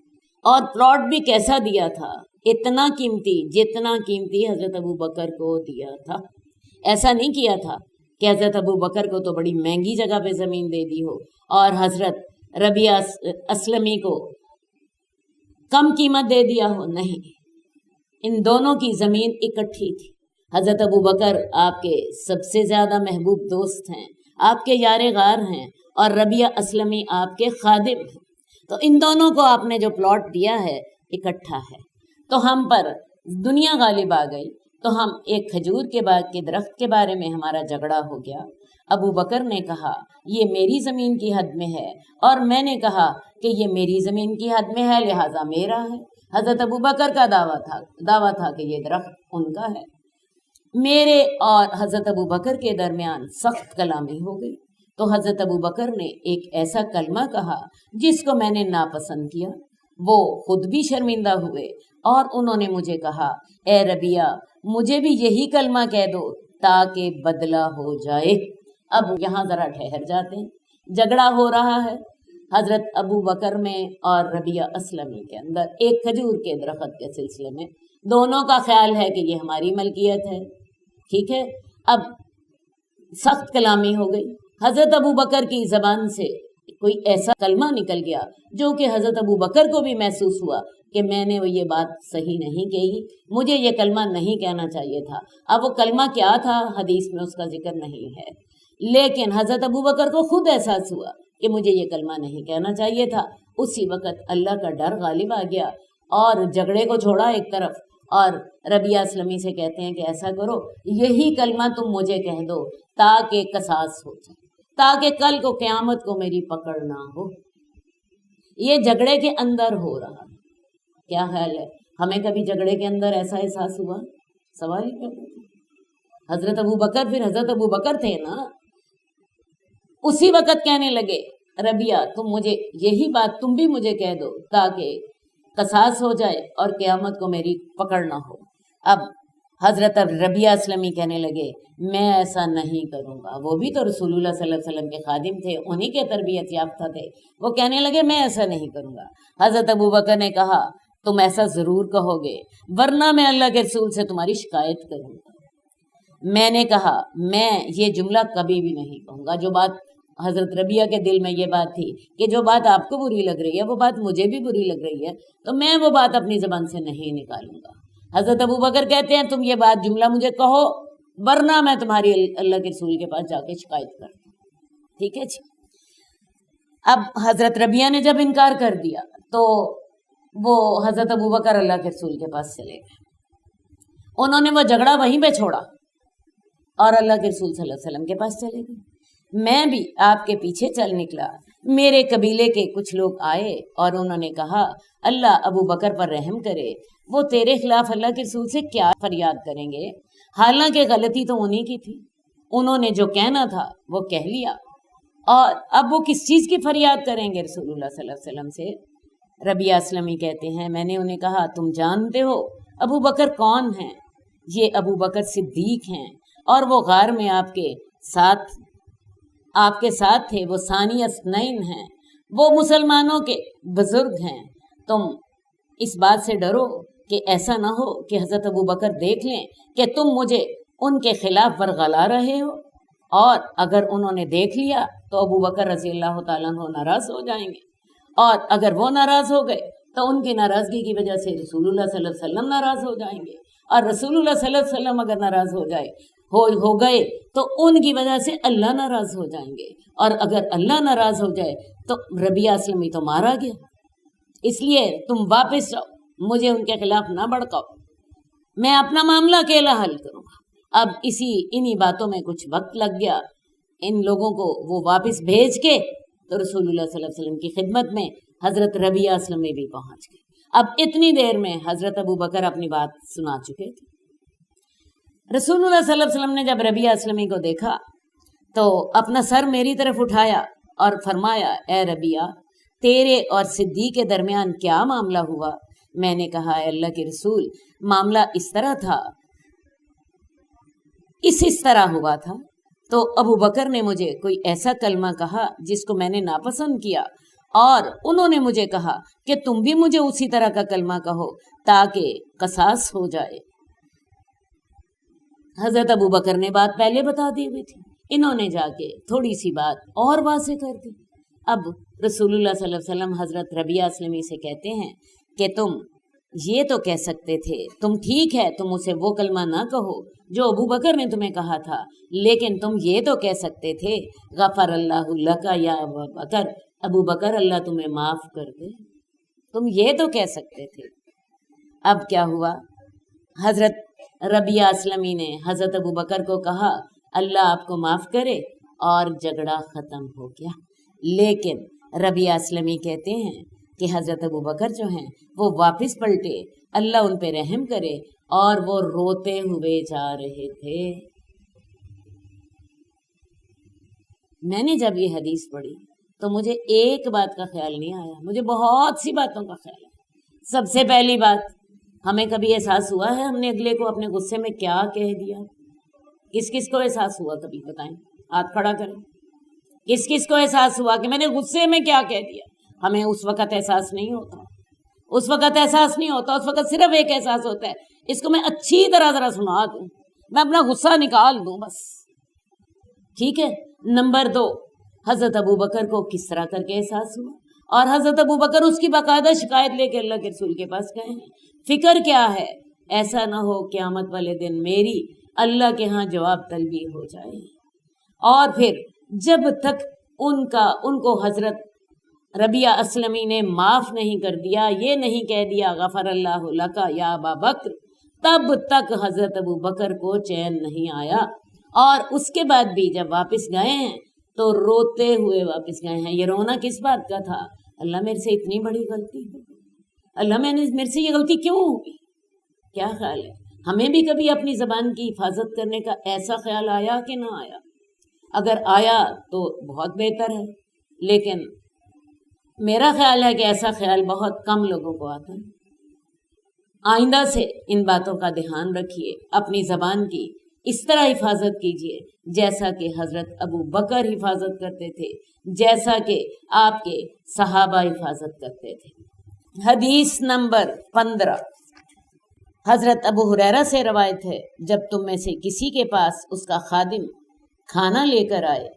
اور پلاٹ بھی کیسا دیا تھا؟ اتنا قیمتی جتنا قیمتی حضرت ابو بکر کو دیا تھا۔ ایسا نہیں کیا تھا کہ حضرت ابو بکر کو تو بڑی مہنگی جگہ پہ زمین دے دی ہو اور حضرت ربیہ اسلمی کو کم قیمت دے دیا ہو، نہیں، ان دونوں کی زمین اکٹھی تھی۔ حضرت ابو بکر آپ کے سب سے زیادہ محبوب دوست ہیں، آپ کے یار غار ہیں، اور ربیہ اسلمی آپ کے خادم ہیں، تو ان دونوں کو آپ نے جو پلاٹ دیا ہے اکٹھا ہے۔ تو ہم پر دنیا غالب آ گئی تو ہم ایک کھجور کے باغ کے درخت کے بارے میں ہمارا جھگڑا ہو گیا، ابو بکر نے کہا یہ میری زمین کی حد میں ہے، اور میں نے کہا کہ یہ میری زمین کی حد میں ہے لہٰذا میرا ہے۔ حضرت ابو بکر کا دعویٰ تھا کہ یہ درخت ان کا ہے۔ میرے اور حضرت ابو بکر کے درمیان سخت کلامی ہو گئی، تو حضرت ابو بکر نے ایک ایسا کلمہ کہا جس کو میں نے ناپسند کیا۔ وہ خود بھی شرمندہ ہوئے اور انہوں نے مجھے کہا اے ربیہ مجھے بھی یہی کلمہ کہہ دو تاکہ بدلہ ہو جائے۔ اب یہاں ذرا ٹھہر جاتے ہیں، جھگڑا ہو رہا ہے حضرت ابو بکر میں اور ربیہ اسلمی کے اندر ایک کھجور کے درخت کے سلسلے میں۔ دونوں کا خیال ہے کہ یہ ہماری ملکیت ہے، ٹھیک ہے۔ اب سخت کلامی ہو گئی، حضرت ابو بکر کی زبان سے کوئی ایسا کلمہ نکل گیا جو کہ حضرت ابو بکر کو بھی محسوس ہوا کہ میں نے یہ بات صحیح نہیں کہی، مجھے یہ کلمہ نہیں کہنا چاہیے تھا۔ اب وہ کلمہ کیا تھا حدیث میں اس کا ذکر نہیں ہے، لیکن حضرت ابو بکر کو خود احساس ہوا کہ مجھے یہ کلمہ نہیں کہنا چاہیے تھا۔ اسی وقت اللہ کا ڈر غالب آ گیا اور جھگڑے کو چھوڑا ایک طرف، اور ربیہ اسلمی سے کہتے ہیں کہ ایسا کرو یہی کلمہ تم مجھے کہہ دو تاکہ قصاص ہو جائے، تاکہ کل کو قیامت کو میری پکڑ نہ ہو۔ یہ جھگڑے کے اندر ہو رہا ہے۔ کیا خیال ہے ہمیں کبھی جھگڑے کے اندر ایسا احساس ہوا؟ سوال ہی کرتے ہیں۔ حضرت ابو بکر پھر حضرت ابو بکر تھے نا، اسی وقت کہنے لگے ربیہ مجھے یہی بات تم بھی مجھے کہہ دو تاکہ قصاص ہو جائے اور قیامت کو میری پکڑ نہ ہو۔ اب حضرت ربیہ اسلمی کہنے لگے میں ایسا نہیں کروں گا۔ وہ بھی تو رسول اللہ صلی اللہ علیہ وسلم کے خادم تھے، انہی کے تربیت یافتہ تھے۔ وہ کہنے لگے میں ایسا نہیں کروں گا۔ حضرت ابو بکر نے کہا تم ایسا ضرور کہو گے ورنہ میں اللہ کے رسول سے تمہاری شکایت کروں گا۔ میں نے کہا میں یہ جملہ کبھی بھی نہیں کہوں گا۔ جو بات حضرت ربیہ کے دل میں یہ بات تھی کہ جو بات آپ کو بری لگ رہی ہے وہ بات مجھے بھی بری لگ رہی ہے، تو میں وہ بات اپنی زبان سے نہیں نکالوں گا۔ حضرت ابو بکر کہتے ہیں تم یہ بات جملہ مجھے کہو ورنہ میں تمہاری اللہ کے رسول کے پاس جا کے شکایت کرتا ہوں، ٹھیک ہے جی۔ اب حضرت ربیہ نے جب انکار کر دیا تو وہ حضرت ابو بکر اللہ کے رسول کے پاس چلے گئے۔ انہوں نے وہ جھگڑا وہیں پہ چھوڑا اور اللہ کے رسول صلی اللہ علیہ وسلم کے پاس چلے گئے۔ میں بھی آپ کے پیچھے چل نکلا۔ میرے قبیلے کے کچھ لوگ آئے اور انہوں نے کہا اللہ ابو بکر پر رحم کرے، وہ تیرے خلاف اللہ کے رسول سے کیا فریاد کریں گے؟ حالانکہ غلطی تو انہی کی تھی، انہوں نے جو کہنا تھا وہ کہہ لیا، اور اب وہ کس چیز کی فریاد کریں گے رسول اللہ صلی اللہ علیہ وسلم سے؟ ربیہ اسلمی کہتے ہیں میں نے انہیں کہا تم جانتے ہو ابو بکر کون ہیں؟ یہ ابو بکر صدیق ہیں، اور وہ غار میں آپ کے ساتھ تھے، وہ ثانی اثنین ہیں، وہ مسلمانوں کے بزرگ ہیں۔ تم اس بات سے ڈرو کہ ایسا نہ ہو کہ حضرت ابو بکر دیکھ لیں کہ تم مجھے ان کے خلاف ورغلا رہے ہو، اور اگر انہوں نے دیکھ لیا تو ابو بکر رضی اللہ تعالیٰ عنہ ناراض ہو جائیں گے، اور اگر وہ ناراض ہو گئے تو ان کی ناراضگی کی وجہ سے رسول اللہ صلی اللہ علیہ وسلم ناراض ہو جائیں گے، اور رسول اللہ صلی اللہ علیہ وسلم اگر ناراض ہو گئے تو ان کی وجہ سے اللہ ناراض ہو جائیں گے، اور اگر اللہ ناراض ہو جائے تو ربیہ اسلمی تو مارا گیا۔ اس لیے تم واپس جاؤ، مجھے ان کے خلاف نہ بڑکاؤ، میں اپنا معاملہ اکیلا حل کروں گا۔ اب انہی باتوں میں کچھ وقت لگ گیا، ان لوگوں کو وہ واپس بھیج کے تو رسول اللہ صلی اللہ علیہ وسلم کی خدمت میں حضرت ربیہ اسلمی بھی پہنچ گئے۔ اب اتنی دیر میں حضرت ابو بکر اپنی بات سنا چکے تھے۔ رسول اللہ صلی اللہ علیہ وسلم نے جب ربیہ اسلمی کو دیکھا تو اپنا سر میری طرف اٹھایا اور فرمایا اے ربیہ تیرے اور صدیق کے درمیان کیا معاملہ ہوا؟ میں نے کہا اے اللہ کے رسول معاملہ اس طرح تھا، اس طرح ہوا تھا۔ تو ابو بکر نے مجھے کوئی ایسا کلمہ کہا جس کو میں نے ناپسند کیا، اور انہوں نے مجھے کہا کہ تم بھی مجھے اسی طرح کا کلمہ کہو تاکہ قصاص ہو جائے۔ حضرت ابو بکر نے بات پہلے بتا دی ہوئی تھی، انہوں نے جا کے تھوڑی سی بات اور واضح کر دی۔ اب رسول اللہ صلی اللہ علیہ وسلم حضرت ربیہ اسلمی سے کہتے ہیں کہ تم یہ تو کہہ سکتے تھے، تم ٹھیک ہے تم اسے وہ کلمہ نہ کہو جو ابو بکر نے تمہیں کہا تھا، لیکن تم یہ تو کہہ سکتے تھے غفر اللہ لک یا ابو بکر، ابو بکر اللہ تمہیں معاف کر دے، تم یہ تو کہہ سکتے تھے۔ اب کیا ہوا؟ حضرت ربیہ اسلمی نے حضرت ابو بکر کو کہا اللہ آپ کو معاف کرے، اور جھگڑا ختم ہو گیا۔ لیکن ربیعہ اسلمی کہتے ہیں کہ حضرت ابوبکر جو ہیں وہ واپس پلٹے، اللہ ان پہ رحم کرے، اور وہ روتے ہوئے جا رہے تھے۔ میں نے جب یہ حدیث پڑھی تو مجھے ایک بات کا خیال نہیں آیا، مجھے بہت سی باتوں کا خیال آیا۔ سب سے پہلی بات، ہمیں کبھی احساس ہوا ہے ہم نے اگلے کو اپنے غصے میں کیا کہہ دیا؟ کس کس کو احساس ہوا؟ کبھی بتائیں، ہاتھ کھڑا کریں۔ کس کس کو احساس ہوا کہ میں نے غصے میں کیا کہہ دیا؟ ہمیں اس وقت احساس نہیں ہوتا، اس وقت احساس نہیں ہوتا، اس وقت صرف ایک احساس ہوتا ہے، اس کو میں اچھی طرح ذرا سنا دوں، میں اپنا غصہ نکال دوں بس، ٹھیک ہے۔ نمبر 2، حضرت ابوبکر کو کس طرح کر کے احساس ہوا، اور حضرت ابوبکر اس کی باقاعدہ شکایت لے کے اللہ کے رسول کے پاس گئے ہیں۔ فکر کیا ہے؟ ایسا نہ ہو قیامت والے دن میری اللہ کے ہاں جواب طلبی ہو جائے۔ اور پھر جب تک ان کو حضرت ربیعہ اسلمی نے معاف نہیں کر دیا، یہ نہیں کہہ دیا غفر اللہ لکا یا ابا بکر، تب تک حضرت ابوبکر کو چین نہیں آیا۔ اور اس کے بعد بھی جب واپس گئے ہیں تو روتے ہوئے واپس گئے ہیں۔ یہ رونا کس بات کا تھا؟ اللہ میرے سے اتنی بڑی غلطی ہو گئی، اللہ میرے سے یہ غلطی کیوں ہوگی؟ کیا خیال ہے ہمیں بھی کبھی اپنی زبان کی حفاظت کرنے کا ایسا خیال آیا کہ نہ آیا؟ اگر آیا تو بہت بہتر ہے، لیکن میرا خیال ہے کہ ایسا خیال بہت کم لوگوں کو آتا ہے۔ آئندہ سے ان باتوں کا دھیان رکھیے، اپنی زبان کی اس طرح حفاظت کیجیے جیسا کہ حضرت ابو بکر حفاظت کرتے تھے، جیسا کہ آپ کے صحابہ حفاظت کرتے تھے۔ حدیث نمبر 15، حضرت ابو ہریرہ سے روایت ہے، جب تم میں سے کسی کے پاس اس کا خادم کھانا لے کر آئے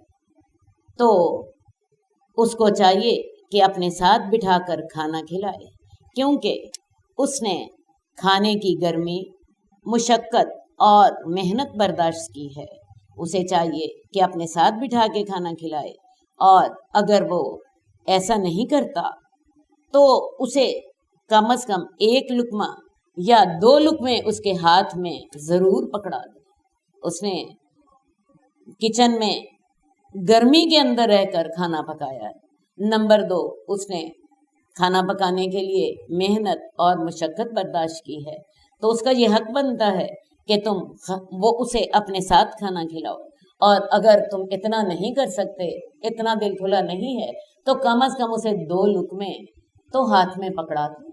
تو اس کو چاہیے کہ اپنے ساتھ بٹھا کر کھانا کھلائے، کیونکہ اس نے کھانے کی گرمی، مشقت اور محنت برداشت کی ہے۔ اسے چاہیے کہ اپنے ساتھ بٹھا کے کھانا کھلائے، اور اگر وہ ایسا نہیں کرتا تو اسے کم از کم 1 لقمہ یا 2 لقمے اس کے ہاتھ میں ضرور پکڑا دے۔ اس نے کچن میں گرمی کے اندر رہ کر کھانا پکایا ہے۔ نمبر 2، اس نے کھانا پکانے کے لیے محنت اور مشقت برداشت کی ہے، تو اس کا یہ حق بنتا ہے کہ وہ اسے اپنے ساتھ کھانا کھلاؤ، اور اگر تم اتنا نہیں کر سکتے، اتنا دل کھلا نہیں ہے، تو کم از کم اسے 2 لقمے تو ہاتھ میں پکڑا دو۔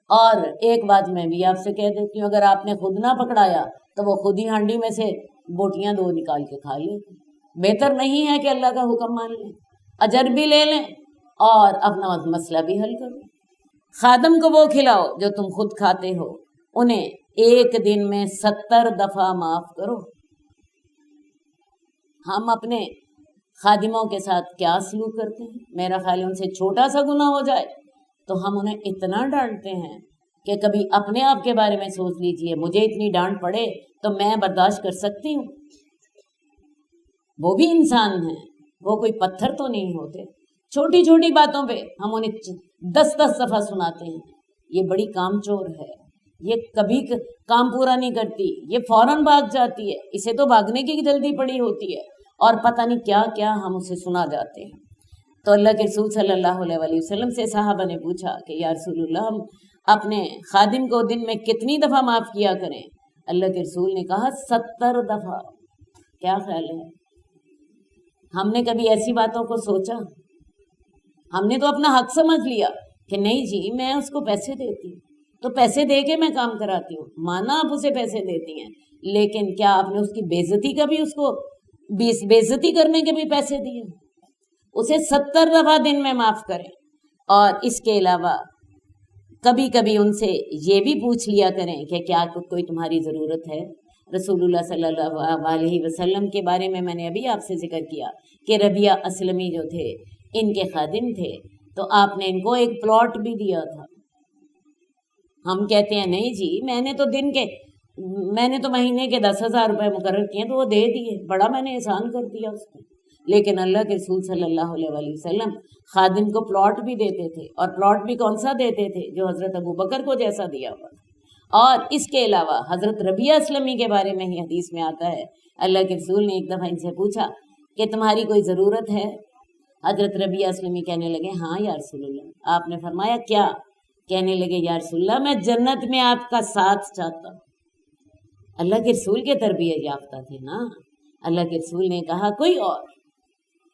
اور ایک بات میں بھی آپ سے کہہ دیتی ہوں، اگر آپ نے خود نہ پکڑایا تو وہ خود ہی ہانڈی میں سے بوٹیاں 2 نکال کے کھا لے۔ بہتر نہیں ہے کہ اللہ کا حکم مان لیں، اجر بھی لے لیں اور اپنا مسئلہ بھی حل کرو۔ خادم کو وہ کھلاؤ جو تم خود کھاتے ہو، انہیں 1 دن میں 70 دفعہ معاف کرو۔ ہم اپنے خادموں کے ساتھ کیا سلوک کرتے ہیں؟ میرا خیال ہے ان سے چھوٹا سا گناہ ہو جائے تو ہم انہیں اتنا ڈانٹتے ہیں کہ کبھی اپنے آپ کے بارے میں سوچ لیجئے، مجھے اتنی ڈانٹ پڑے تو میں برداشت کر سکتی ہوں؟ وہ بھی انسان ہیں، وہ کوئی پتھر تو نہیں ہوتے۔ چھوٹی چھوٹی باتوں پہ ہم انہیں 10 دفعہ سناتے ہیں۔ یہ بڑی کام چور ہے، یہ کبھی کام پورا نہیں کرتی، یہ فوراً بھاگ جاتی ہے، اسے تو بھاگنے کی جلدی پڑی ہوتی ہے، اور پتہ نہیں کیا کیا ہم اسے سنا جاتے ہیں۔ تو اللہ کے رسول صلی اللہ علیہ وآلہ وسلم سے صحابہ نے پوچھا کہ یا رسول اللہ، ہم اپنے خادم کو دن میں کتنی دفعہ معاف کیا کریں؟ اللہ کے رسول نے کہا 70 دفعہ۔ کیا خیال ہے؟ ہم نے کبھی ایسی باتوں کو سوچا؟ ہم نے تو اپنا حق سمجھ لیا کہ نہیں جی میں اس کو پیسے دیتی ہوں تو پیسے دے کے میں کام کراتی ہوں، مانا آپ اسے پیسے دیتی ہیں، لیکن کیا آپ نے اس کی بےعزتی کا بھی، اس کو بےعزتی کرنے کے بھی پیسے دیے؟ اسے 70 دفعہ دن میں معاف کریں۔ اور اس کے علاوہ کبھی کبھی ان سے یہ بھی پوچھ لیا کریں کہ کیا کوئی تمہاری ضرورت ہے؟ رسول اللہ صلی اللہ علیہ وسلم کے بارے میں نے ابھی آپ سے ذکر کیا کہ ربیعہ اسلمی جو تھے ان کے خادم تھے، تو آپ نے ان کو ایک پلاٹ بھی دیا تھا۔ ہم کہتے ہیں نہیں جی میں نے تو مہینے کے 10,000 روپے مقرر کیے تو وہ دے دیے، بڑا میں نے احسان کر دیا اس کو۔ لیکن اللہ کے رسول صلی اللہ علیہ وآلہ وسلم خادم کو پلاٹ بھی دیتے تھے، اور پلاٹ بھی کون سا دیتے تھے؟ جو حضرت ابو بکر کو جیسا دیا ہوا۔ اور اس کے علاوہ حضرت ربیعہ اسلمی کے بارے میں ہی حدیث میں آتا ہے، اللہ کے رسول نے ایک دفعہ ان سے پوچھا کہ تمہاری کوئی ضرورت ہے؟ حضرت ربیہ اسلمی کہنے لگے ہاں یا رسول اللہ۔ آپ نے فرمایا کیا؟ کہنے لگے یا رسول اللہ میں جنت میں آپ کا ساتھ چاہتا ہوں۔ اللہ کے رسول کے تربیت یافتہ تھے نا۔ اللہ کے رسول نے کہا کوئی اور،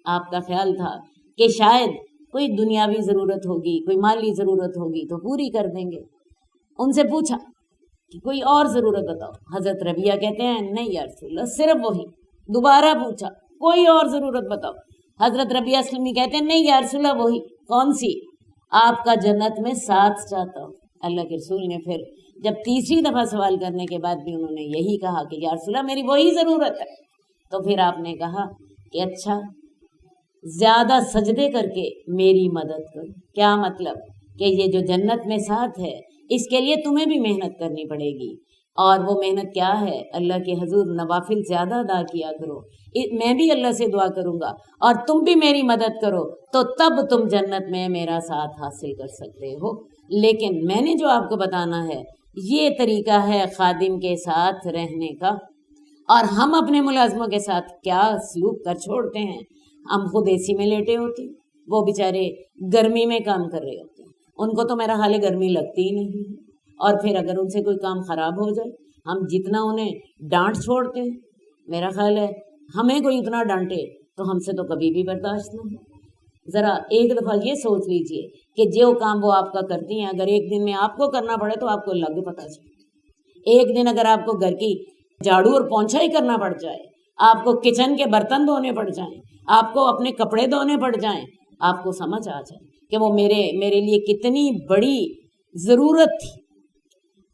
آپ کا خیال تھا کہ شاید کوئی دنیاوی ضرورت ہوگی، کوئی مالی ضرورت ہوگی تو پوری کر دیں گے۔ ان سے پوچھا کہ کوئی اور ضرورت بتاؤ۔ حضرت ربیہ کہتے ہیں نہیں یا رسول اللہ صرف وہی۔ دوبارہ پوچھا کوئی اور ضرورت بتاؤ۔ حضرت ربیہ اسلمی کہتے ہیں نہیں یا رسول اللہ وہی۔ کون سی؟ آپ کا جنت میں ساتھ چاہتا ہوں۔ اللہ کے رسول نے پھر جب تیسری دفعہ سوال کرنے کے بعد بھی انہوں نے یہی کہا کہ یا رسول اللہ میری وہی ضرورت ہے، تو پھر آپ نے کہا کہ اچھا زیادہ سجدے کر کے میری مدد کرو۔ کیا مطلب؟ کہ یہ جو جنت میں ساتھ ہے اس کے لیے تمہیں بھی محنت کرنی پڑے گی، اور وہ محنت کیا ہے؟ اللہ کے حضور نوافل زیادہ ادا کیا کرو، میں بھی اللہ سے دعا کروں گا اور تم بھی میری مدد کرو، تو تب تم جنت میں میرا ساتھ حاصل کر سکتے ہو۔ لیکن میں نے جو آپ کو بتانا ہے یہ طریقہ ہے خادم کے ساتھ رہنے کا، اور ہم اپنے ملازموں کے ساتھ کیا سلوک کر چھوڑتے ہیں۔ ہم خود اے سی میں لیٹے ہوتے، وہ بیچارے گرمی میں کام کر رہے ہوتے ہیں، ان کو تو میرا حال گرمی لگتی ہی نہیں ہے، اور پھر اگر ان سے کوئی کام خراب ہو جائے ہم جتنا انہیں ڈانٹ چھوڑتے ہیں، میرا خیال ہے ہمیں کوئی اتنا ڈانٹے تو ہم سے تو کبھی بھی برداشت نہ ہو۔ ذرا ایک دفعہ یہ سوچ لیجئے کہ جو کام وہ آپ کا کرتی ہیں اگر ایک دن میں آپ کو کرنا پڑے تو آپ کو لگ پتہ چلے۔ ایک دن اگر آپ کو گھر کی جھاڑو اور پونچھا ہی کرنا پڑ جائے، آپ کو کچن کے برتن دھونے پڑ جائیں، آپ کو اپنے کپڑے دھونے پڑ جائیں، آپ کو سمجھ آ جائے کہ وہ میرے لیے کتنی بڑی ضرورت تھی۔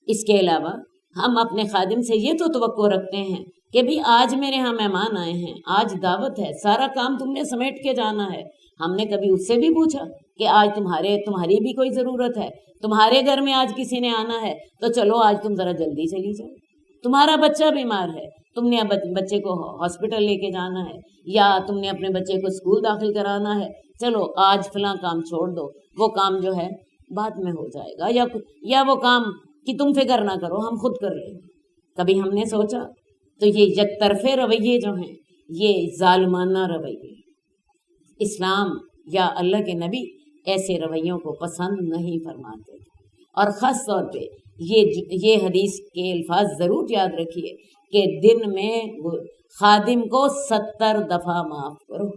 اس کے علاوہ ہم اپنے خادم سے یہ تو توقع رکھتے ہیں کہ بھی آج میرے ہاں مہمان آئے ہیں، آج دعوت ہے، سارا کام تم نے سمیٹ کے جانا ہے۔ ہم نے کبھی اس سے بھی پوچھا کہ آج تمہاری بھی کوئی ضرورت ہے، تمہارے گھر میں آج کسی نے آنا ہے تو چلو آج تم ذرا جلدی چلی جاؤ، تمہارا بچہ بیمار ہے، تم نے بچے کو ہاسپٹل لے کے جانا ہے، یا تم نے اپنے بچے کو اسکول داخل کرانا ہے، چلو آج فلاں کام چھوڑ دو، وہ کام جو ہے بعد میں ہو جائے گا، یا وہ کام کہ تم فکر نہ کرو ہم خود کر لیں گے۔ کبھی ہم نے سوچا؟ تو یہ یک طرفے رویے جو ہیں یہ ظالمانہ رویے، اسلام یا اللہ کے نبی ایسے رویوں کو پسند نہیں فرماتے۔ اور خاص طور پہ یہ حدیث کے الفاظ ضرور یاد رکھیے کہ دن میں خادم کو 70 دفعہ معاف کرو۔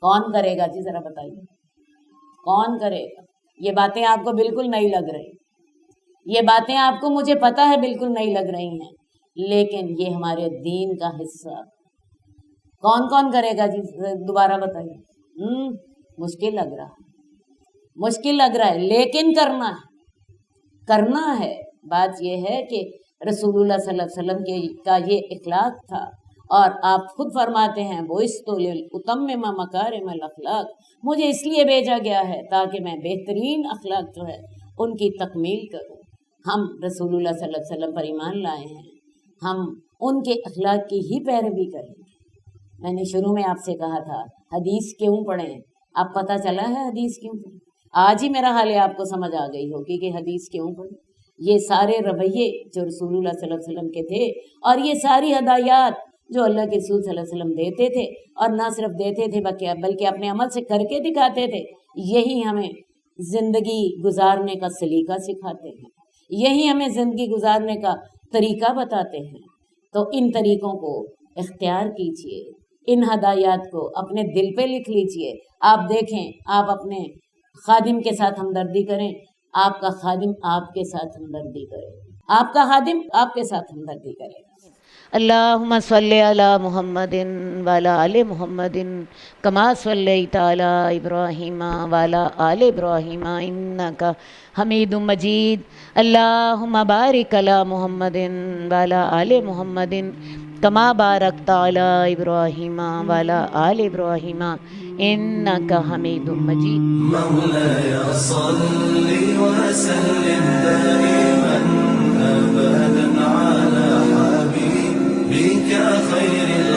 کون کرے گا جی؟ ذرا بتائیے کون کرے گا؟ یہ باتیں آپ کو بالکل نہیں لگ رہی، یہ باتیں آپ کو مجھے پتہ ہے بالکل نہیں لگ رہی ہیں، لیکن یہ ہمارے دین کا حصہ۔ کون کون کرے گا جی؟ دوبارہ بتائیے۔ مشکل لگ رہا ہے، مشکل لگ رہا ہے، لیکن کرنا ہے۔ بات یہ ہے کہ رسول اللہ صلی اللہ علیہ وسلم کا یہ اخلاق تھا، اور آپ خود فرماتے ہیں بُعِثْتُ لِأُتَمِّمَ مَكَارِمَ الْأَخْلَاقِ، مجھے اس لیے بھیجا گیا ہے تاکہ میں بہترین اخلاق جو ہے ان کی تکمیل کروں۔ ہم رسول اللہ صلی اللہ علیہ وسلم پر ایمان لائے ہیں، ہم ان کے اخلاق کی ہی پیروی کریں گے۔ میں نے شروع میں آپ سے کہا تھا حدیث کیوں پڑھیں، اب پتہ چلا ہے حدیث کیوں پڑھیں۔ آج ہی میرا حال ہے آپ کو سمجھ آ گئی ہوگی کہ حدیث کیوں پڑھیں۔ یہ سارے رویے جو رسول اللہ صلی اللہ علیہ وسلم کے تھے، اور یہ ساری ہدایات جو اللہ کے رسول صلی اللہ علیہ وسلم دیتے تھے، اور نہ صرف دیتے تھے بلکہ اپنے عمل سے کر کے دکھاتے تھے، یہی ہمیں زندگی گزارنے کا سلیقہ سکھاتے ہیں، یہی ہمیں زندگی گزارنے کا طریقہ بتاتے ہیں۔ تو ان طریقوں کو اختیار کیجیے، ان ہدایات کو اپنے دل پہ لکھ لیجیے۔ آپ دیکھیں، آپ اپنے خادم کے ساتھ ہمدردی کریں، آپ کا خادم آپ کے ساتھ ہمدردی کرے، آپ کا خادم آپ کے ساتھ ہمدردی کرے گا۔ اللہم صلی علی محمد وعلی آل محمد کما صلیت علی ابراہیم وعلی آل ابراہیم انک حمید مجید۔ اللہم بارک علی محمد وعلی آل محمد کما بارکت علی ابراہیم وعلی آل ابراہیم انک حمید مجید۔ مولاي صل وسلم دائما ابدا على حبيبك خير